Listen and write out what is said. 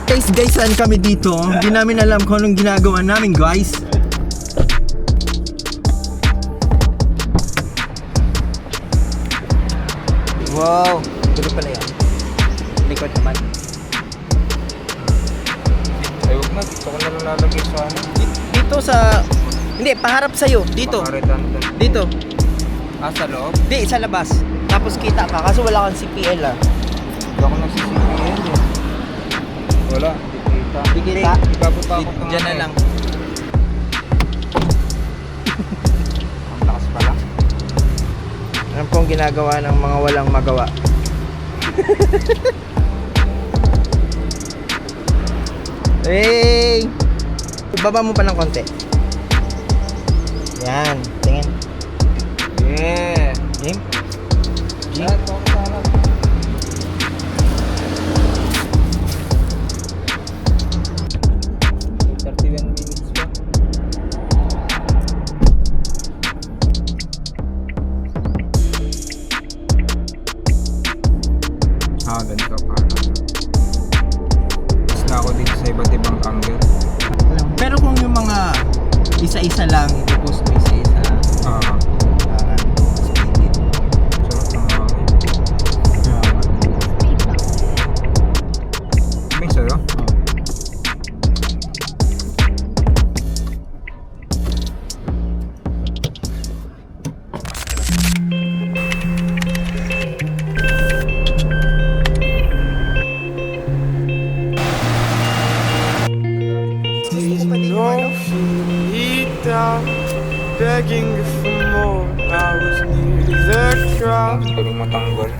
Guys, saan kami dito? Hindi namin alam kung anong ginagawa namin, guys. Wow, tuloy pala yan. Likod naman. Ay, huwag na. Dito ko na lang lalagay sa ano. Dito sa... Hindi, paharap sa'yo. Dito. Pakaritan doon. Dito. Ah, sa loob? Hindi, sa labas. Tapos kita ka. Kaso wala kang CPL ah. Hindi ako nagsisipin eh. Wala, hindi kita. Hindi kita? Ibababa ko ito. Diyan na lang. Ang lakas pala. Ano pong ginagawa ng mga walang magawa? Hey! Baba mo pa ng konti. Yan, tingin. Yeah. Game? Yan, ito ako sa harap. Minutes pa. Ganito parang. Mas na ako dito sa iba't ibang angle. Pero kung yung mga isa-isa lang, ipopost mo isa-isa. Ah, Splendid. sarap ng hangin. May sa'yo? Down, begging for more. I was near the crowd. Ang galing matanggal.